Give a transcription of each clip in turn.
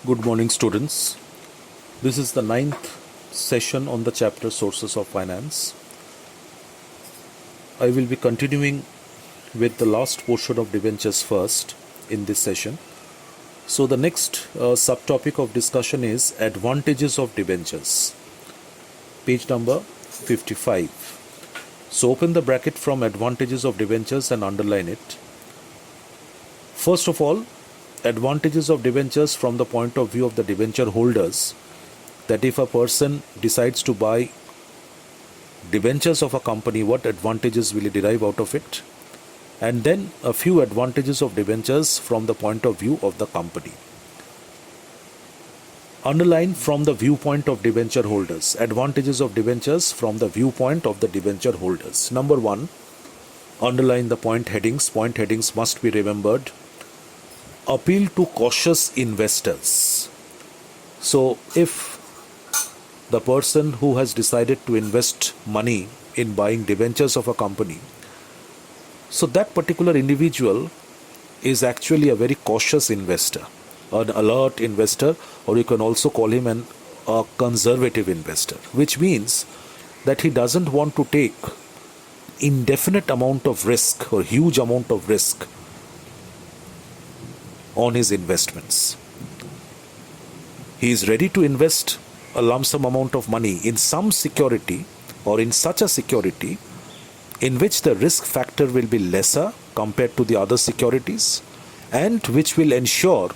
Good morning, students. This is the ninth session on the chapter Sources of Finance. I will be continuing with the last portion of debentures first in this session. So, the next subtopic of discussion is advantages of debentures. Page number 55. So, open the bracket from advantages of debentures and underline it. First of all, advantages of debentures from the point of view of the debenture holders, that if a person decides to buy debentures of a company, what advantages will he derive out of it? And then a few advantages of debentures from the point of view of the company. Underline from the viewpoint of debenture holders. Advantages of debentures from the viewpoint of the debenture holders. Number one, underline the point headings. Point headings must be remembered. Appeal to cautious investors. So if the person who has decided to invest money in buying debentures of a company, so that particular individual is actually a very cautious investor, an alert investor, or you can also call him a conservative investor, which means that he doesn't want to take indefinite amount of risk or huge amount of risk on his investments. He is ready to invest a lump sum amount of money in some security or in such a security in which the risk factor will be lesser compared to the other securities and which will ensure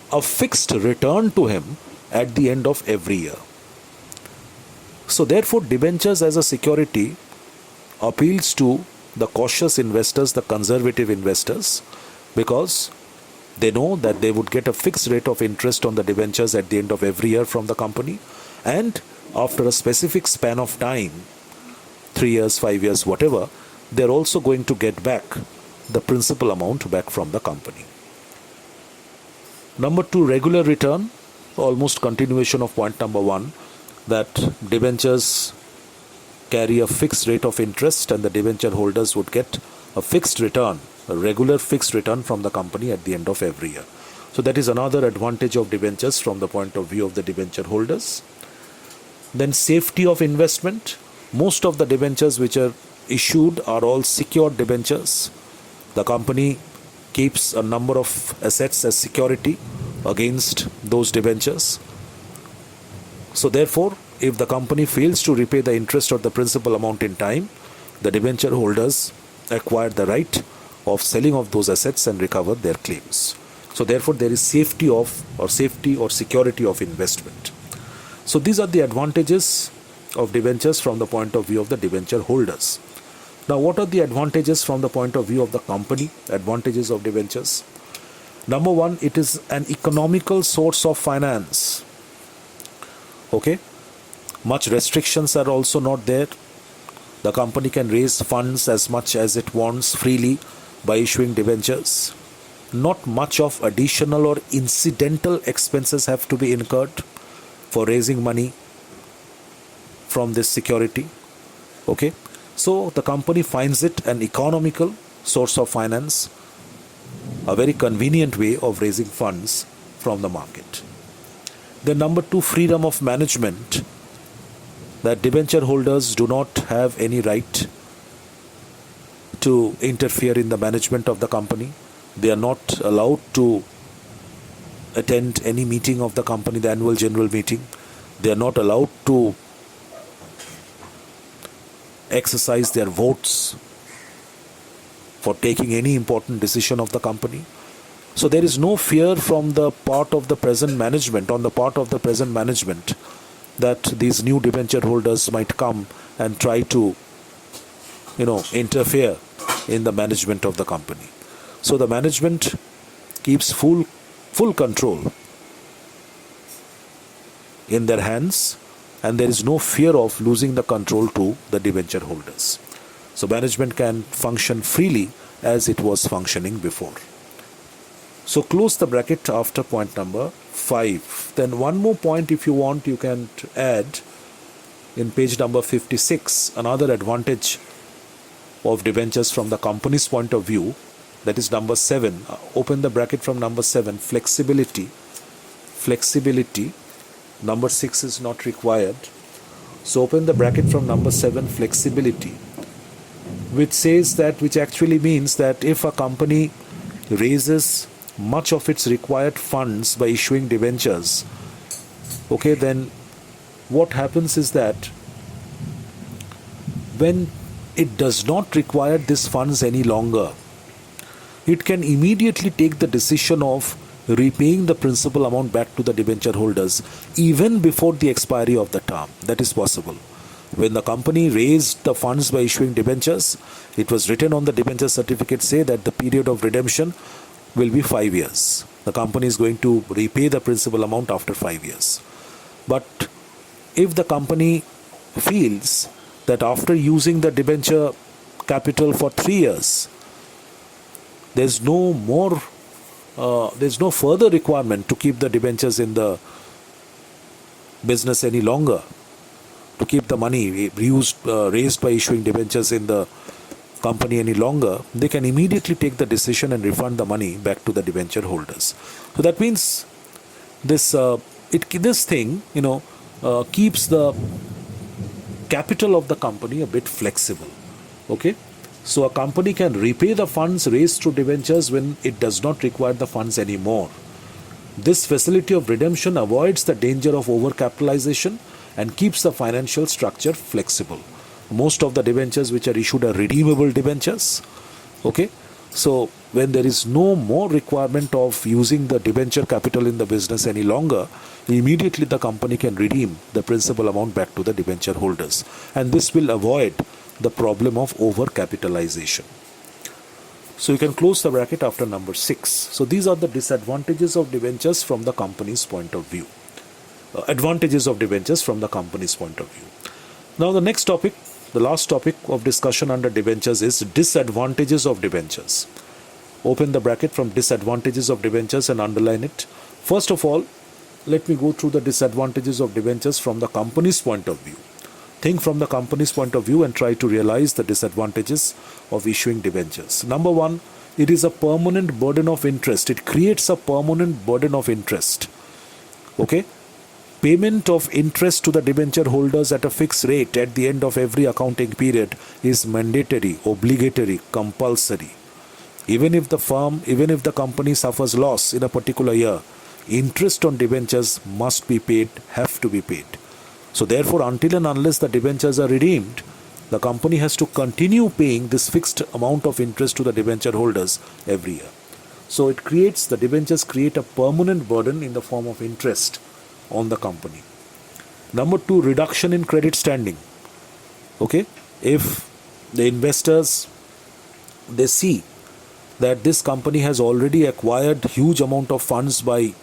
a fixed return to him at the end of every year. So therefore, debentures as a security appeals to the cautious investors, the conservative investors, because they know that they would get a fixed rate of interest on the debentures at the end of every year from the company, and after a specific span of time, 3 years, 5 years, whatever, they're also going to get back the principal amount back from the company. Number two, regular return, almost continuation of point number one, that debentures carry a fixed rate of interest and the debenture holders would get a fixed return, a regular fixed return from the company at the end of every year. So that is another advantage of debentures from the point of view of the debenture holders. Then safety of investment. Most of the debentures which are issued are all secured debentures. The company keeps a number of assets as security against those debentures. So therefore, if the company fails to repay the interest or the principal amount in time, the debenture holders acquire the right of selling of those assets and recover their claims. So therefore, there is safety or security of investment. So these are the advantages of debentures from the point of view of the debenture holders. Now, what are the advantages from the point of view of the company? Advantages of debentures. Number one, it is an economical source of finance. Okay, much restrictions are also not there. The company can raise funds as much as it wants freely by issuing debentures. Not much of additional or incidental expenses have to be incurred for raising money from this security. Okay, so the company finds it an economical source of finance, a very convenient way of raising funds from the market. Then number two, freedom of management, that debenture holders do not have any right to interfere in the management of the company. They are not allowed to attend any meeting of the company, the annual general meeting. They are not allowed to exercise their votes for taking any important decision of the company. So there is no fear from the part of the present management, that these new debenture holders might come and try to, interfere in the management of the company. So the management keeps full control in their hands, and there is no fear of losing the control to the debenture holders. So management can function freely as it was functioning before. So close the bracket after point number 5. Then one more point, if you want, you can add in page number 56, another advantage of debentures from the company's point of view, that is number 7. Open the bracket from number 7, flexibility flexibility. Number 6 is not required. So open the bracket from number 7, flexibility, which actually means that if a company raises much of its required funds by issuing debentures, okay, then what happens is that when it does not require these funds any longer, it can immediately take the decision of repaying the principal amount back to the debenture holders even before the expiry of the term. That is possible. When the company raised the funds by issuing debentures, it was written on the debenture certificate say that the period of redemption will be 5 years. The company is going to repay the principal amount after 5 years. But if the company feels that after using the debenture capital for 3 years, there's no further requirement to keep the debentures in the business any longer, to keep the money raised by issuing debentures in the company any longer, they can immediately take the decision and refund the money back to the debenture holders. So that means this thing keeps the capital of the company a bit flexible. Okay, so a company can repay the funds raised through debentures when it does not require the funds anymore. This facility of redemption avoids the danger of overcapitalization and keeps the financial structure flexible. Most of the debentures which are issued are redeemable debentures. Okay, so when there is no more requirement of using the debenture capital in the business any longer, immediately the company can redeem the principal amount back to the debenture holders, and this will avoid the problem of overcapitalization. So you can close the bracket after number 6. So these are the disadvantages of debentures from the company's point of view. Advantages of debentures from the company's point of view. Now the next topic, the last topic of discussion under debentures is disadvantages of debentures. Open the bracket from disadvantages of debentures and underline it. First of all, let me go through the disadvantages of debentures from the company's point of view. Think from the company's point of view and try to realize the disadvantages of issuing debentures. Number 1, it is a permanent burden of interest. It creates a permanent burden of interest. Okay? Payment of interest to the debenture holders at a fixed rate at the end of every accounting period is mandatory, obligatory, compulsory. Even if the company suffers loss in a particular year, interest on debentures must be paid, have to be paid. So therefore, until and unless the debentures are redeemed, the company has to continue paying this fixed amount of interest to the debenture holders every year. So the debentures create a permanent burden in the form of interest on the company. Number 2, reduction in credit standing. Okay, if the investors, they see that this company has already acquired huge amount of funds by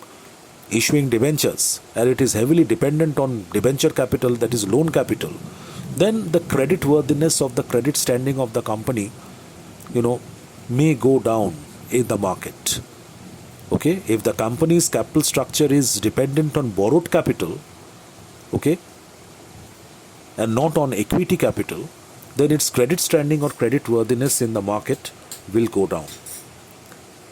issuing debentures and it is heavily dependent on debenture capital, that is loan capital, then the credit worthiness of the credit standing of the company may go down in the market. Okay, if the company's capital structure is dependent on borrowed capital, okay, and not on equity capital, then its credit standing or credit worthiness in the market will go down.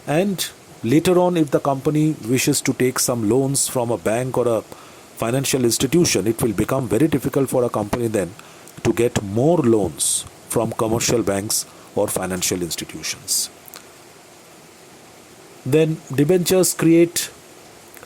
And later on, if the company wishes to take some loans from a bank or a financial institution, it will become very difficult for a company then to get more loans from commercial banks or financial institutions. Then debentures create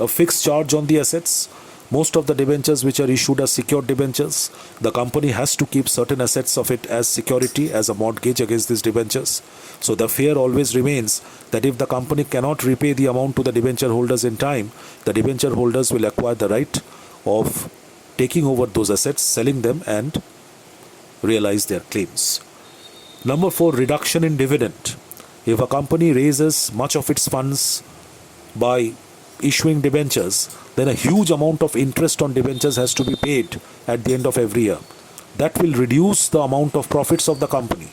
a fixed charge on the assets. Most of the debentures which are issued as secured debentures, the company has to keep certain assets of it as security, as a mortgage against these debentures. So the fear always remains that if the company cannot repay the amount to the debenture holders in time, the debenture holders will acquire the right of taking over those assets, selling them and realize their claims. Number 4, reduction in dividend. If a company raises much of its funds by issuing debentures, then a huge amount of interest on debentures has to be paid at the end of every year. That will reduce the amount of profits of the company.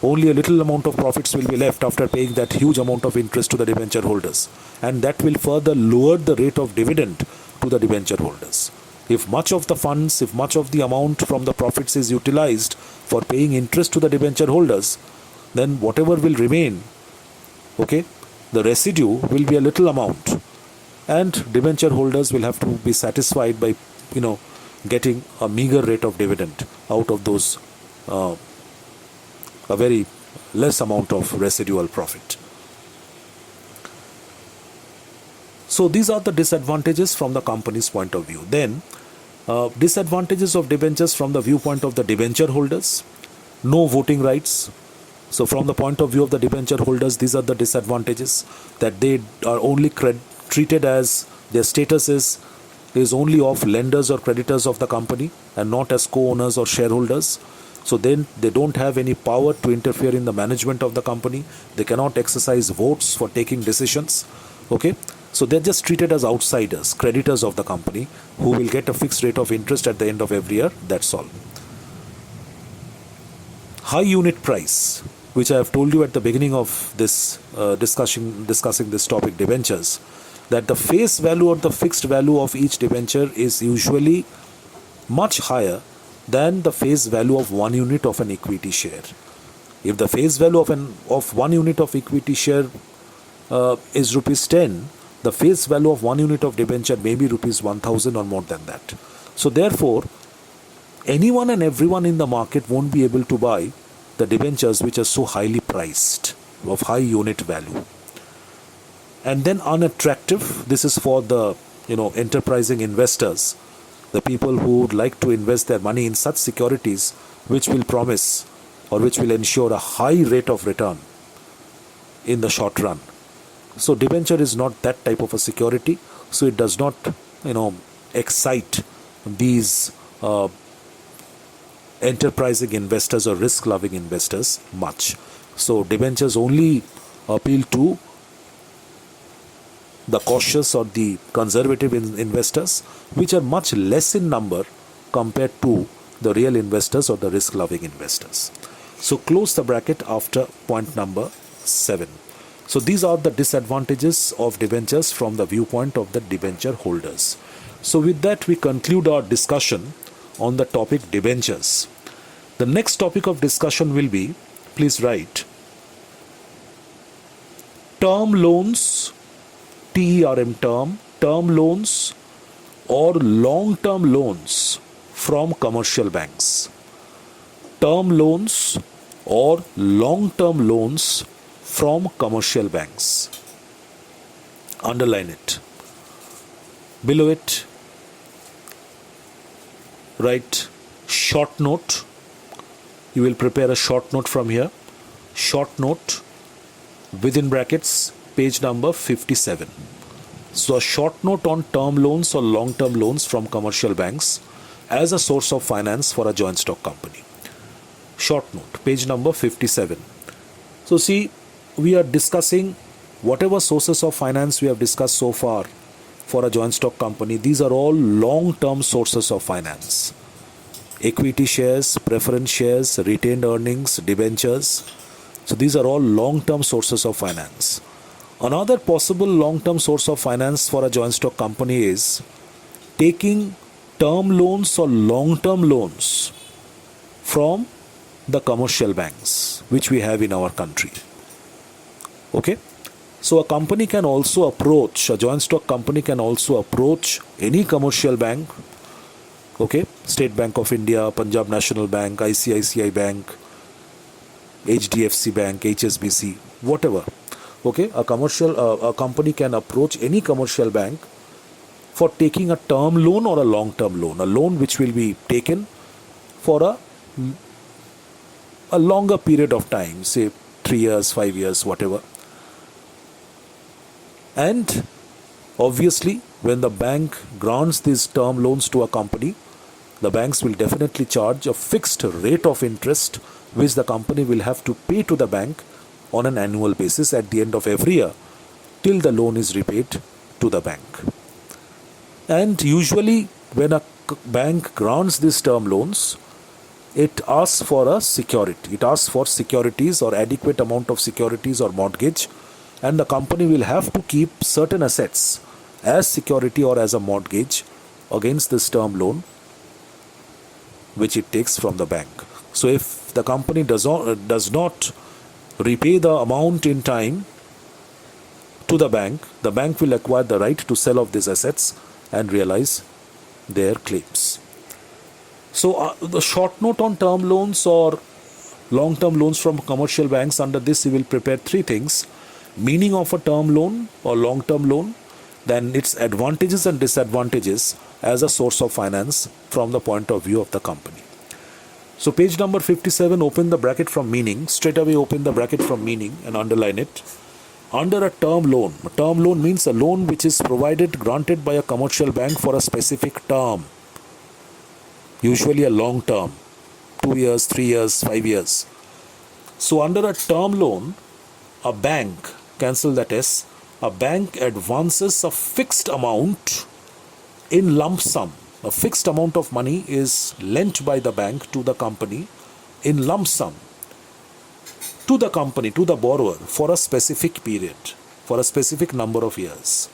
Only a little amount of profits will be left after paying that huge amount of interest to the debenture holders, and that will further lower the rate of dividend to the debenture holders. If much of the amount from the profits is utilized for paying interest to the debenture holders, then whatever will remain, okay, the residue will be a little amount, and debenture holders will have to be satisfied by, getting a meager rate of dividend out of those, a very less amount of residual profit. So these are the disadvantages from the company's point of view. Then disadvantages of debentures from the viewpoint of the debenture holders: no voting rights. So from the point of view of the debenture holders, these are the disadvantages, that they are only treated as, their status is only of lenders or creditors of the company and not as co-owners or shareholders. So then they don't have any power to interfere in the management of the company. They cannot exercise votes for taking decisions. Okay. So they're just treated as outsiders, creditors of the company, who will get a fixed rate of interest at the end of every year. That's all. High unit price, which I have told you at the beginning of this discussing this topic, debentures, that the face value or the fixed value of each debenture is usually much higher than the face value of 1 unit of an equity share. If the face value of 1 unit of equity share is rupees 10, the face value of 1 unit of debenture may be rupees 1000 or more than that. So therefore, anyone and everyone in the market won't be able to buy the debentures which are so highly priced, of high unit value. And then unattractive, this is for the enterprising investors, the people who would like to invest their money in such securities which will promise or which will ensure a high rate of return in the short run. So debenture is not that type of a security, so it does not excite these enterprising investors or risk-loving investors much. So debentures only appeal to the cautious or the conservative investors, which are much less in number compared to the real investors or the risk-loving investors. So close the bracket after point number 7. So these are the disadvantages of debentures from the viewpoint of the debenture holders. So with that, we conclude our discussion on the topic debentures. The next topic of discussion will be, please write, term loans, TERM term loans or long-term loans from commercial banks. Term loans or long-term loans from commercial banks. Underline it. Below it, write short note. You will prepare a short note from here. Short note within brackets, page number 57. So a short note on term loans or long-term loans from commercial banks as a source of finance for a joint stock company. Short note, page number 57. So see, we are discussing whatever sources of finance we have discussed so far for a joint stock company. These are all long-term sources of finance. Equity shares, preference shares, retained earnings, debentures. So these are all long-term sources of finance. Another possible long-term source of finance for a joint stock company is taking term loans or long-term loans from the commercial banks which we have in our country. Okay? So a company can also approach, a joint stock company can also approach any commercial bank, okay? State Bank of India, Punjab National Bank, ICICI Bank, HDFC Bank, HSBC, whatever. Okay, a company can approach any commercial bank for taking a term loan or a long-term loan, a loan which will be taken for a longer period of time, say 3 years, 5 years, whatever. And obviously, when the bank grants these term loans to a company, the banks will definitely charge a fixed rate of interest which the company will have to pay to the bank on an annual basis at the end of every year till the loan is repaid to the bank. And usually when a bank grants these term loans, it asks for a security. It asks for securities or adequate amount of securities or mortgage, and the company will have to keep certain assets as security or as a mortgage against this term loan which it takes from the bank. So if the company does not repay the amount in time, to the bank will acquire the right to sell off these assets and realize their claims. So the short note on term loans or long-term loans from commercial banks, under this you will prepare three things: meaning of a term loan or long-term loan, then its advantages and disadvantages as a source of finance from the point of view of the company. So page number 57, open the bracket from meaning. Straight away open the bracket from meaning and underline it. Under a term loan means a loan which is granted by a commercial bank for a specific term, usually a long term, 2 years, 3 years, 5 years. So under a term loan, a bank, cancel that S, a bank advances a fixed amount in lump sum. A fixed amount of money is lent by the bank to the company in lump sum to the company, to the borrower, for a specific period, for a specific number of years.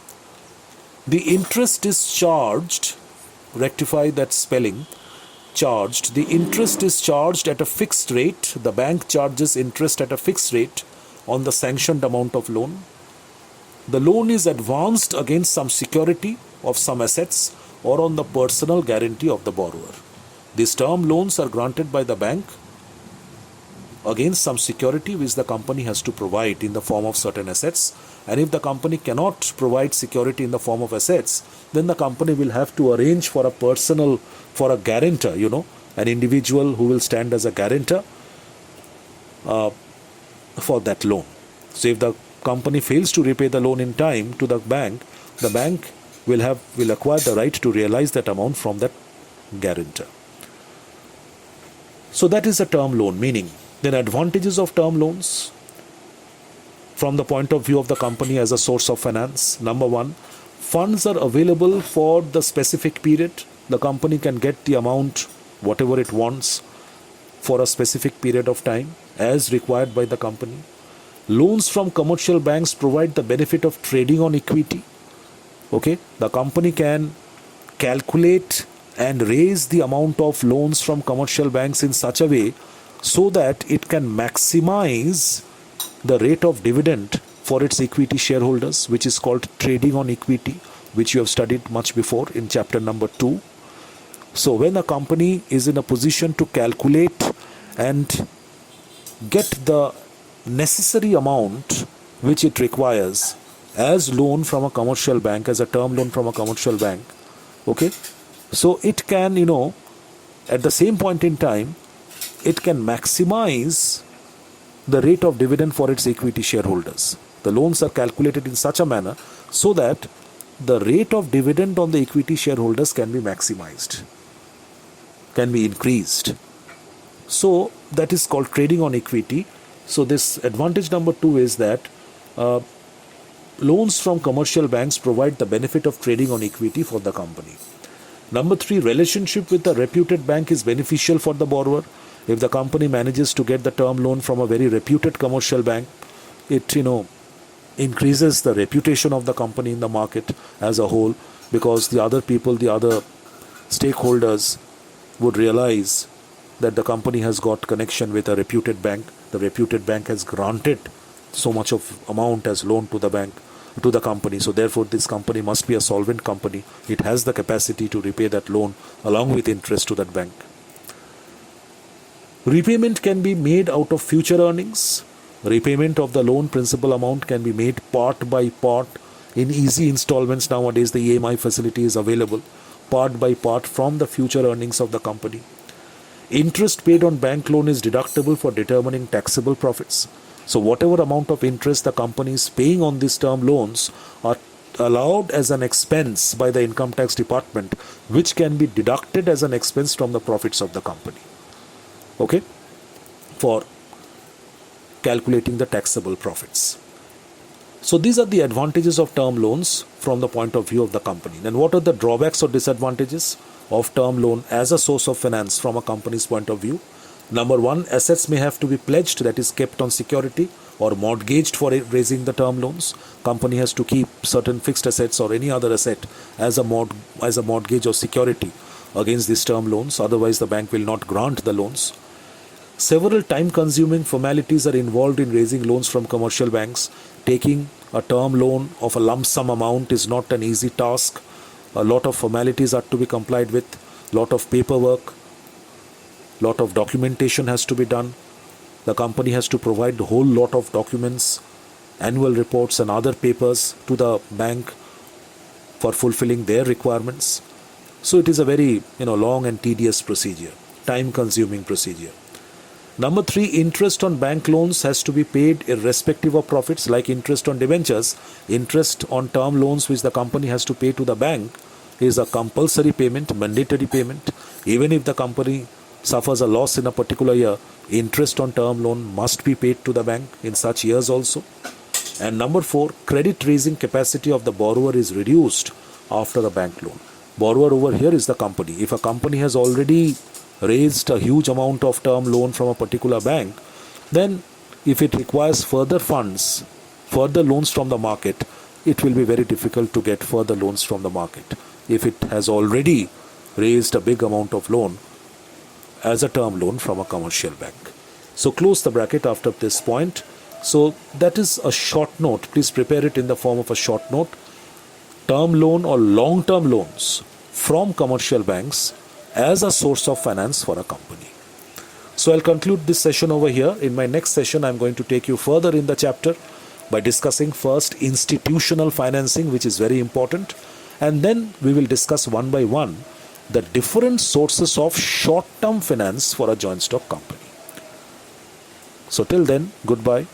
The interest is charged, rectify that spelling, charged. The interest is charged at a fixed rate. The bank charges interest at a fixed rate on the sanctioned amount of loan. The loan is advanced against some security of some assets or on the personal guarantee of the borrower. These term loans are granted by the bank against some security which the company has to provide in the form of certain assets. And if the company cannot provide security in the form of assets, then the company will have to arrange for a guarantor, an individual who will stand as a guarantor for that loan. So if the company fails to repay the loan in time to the bank will acquire the right to realize that amount from that guarantor. So that is a term loan, meaning. Then advantages of term loans from the point of view of the company as a source of finance. Number one, funds are available for the specific period. The company can get the amount, whatever it wants, for a specific period of time as required by the company. Loans from commercial banks provide the benefit of trading on equity. Okay, the company can calculate and raise the amount of loans from commercial banks in such a way so that it can maximize the rate of dividend for its equity shareholders, which is called trading on equity, which you have studied much before in chapter number 2. So when a company is in a position to calculate and get the necessary amount which it requires as loan from a commercial bank, as a term loan from a commercial bank, okay, so it can, at the same point in time, it can maximize the rate of dividend for its equity shareholders. The loans are calculated in such a manner so that the rate of dividend on the equity shareholders can be maximized, can be increased. So that is called trading on equity. So this advantage number 2 is that loans from commercial banks provide the benefit of trading on equity for the company. Number 3, relationship with a reputed bank is beneficial for the borrower. If the company manages to get the term loan from a very reputed commercial bank, it increases the reputation of the company in the market as a whole, because the other people, the other stakeholders would realize that the company has got connection with a reputed bank. The reputed bank has granted so much of amount as loan to the company. So therefore this company must be a solvent company. It has the capacity to repay that loan along with interest to that bank. Repayment can be made out of future earnings. Repayment of the loan principal amount can be made part by part in easy installments. Nowadays the EMI facility is available, part by part from the future earnings of the company. Interest paid on bank loan is deductible for determining taxable profits. So whatever amount of interest the company is paying on these term loans are allowed as an expense by the income tax department, which can be deducted as an expense from the profits of the company. Okay, for calculating the taxable profits. So these are the advantages of term loans from the point of view of the company. Then what are the drawbacks or disadvantages of term loan as a source of finance from a company's point of view? Number 1, assets may have to be pledged, that is kept on security, or mortgaged for raising the term loans. Company has to keep certain fixed assets or any other asset as a mortgage or security against these term loans. Otherwise the bank will not grant the loans. Several time-consuming formalities are involved in raising loans from commercial banks, taking a term loan of a lump sum amount is not an easy task. A lot of formalities are to be complied with, lot of paperwork, lot of documentation has to be done. The company has to provide a whole lot of documents, annual reports and other papers to the bank for fulfilling their requirements. So it is a very long and tedious procedure, time consuming procedure. Number 3, interest on bank loans has to be paid irrespective of profits. Like interest on debentures, interest on term loans which the company has to pay to the bank is a compulsory payment, mandatory payment. Even if the company suffers a loss in a particular year, interest on term loan must be paid to the bank in such years also. And number 4, credit raising capacity of the borrower is reduced after the bank loan. Borrower over here is the company. If a company has already raised a huge amount of term loan from a particular bank, then if it requires further funds, further loans from the market, it will be very difficult to get further loans from the market if it has already raised a big amount of loan as a term loan from a commercial bank. So close the bracket after this point. So that is a short note. Please prepare it in the form of a short note. Term loan or long-term loans from commercial banks as a source of finance for a company. So I'll conclude this session over here. In my next session, I'm going to take you further in the chapter by discussing first institutional financing, which is very important. And then we will discuss one by one the different sources of short-term finance for a joint stock company. So till then, goodbye.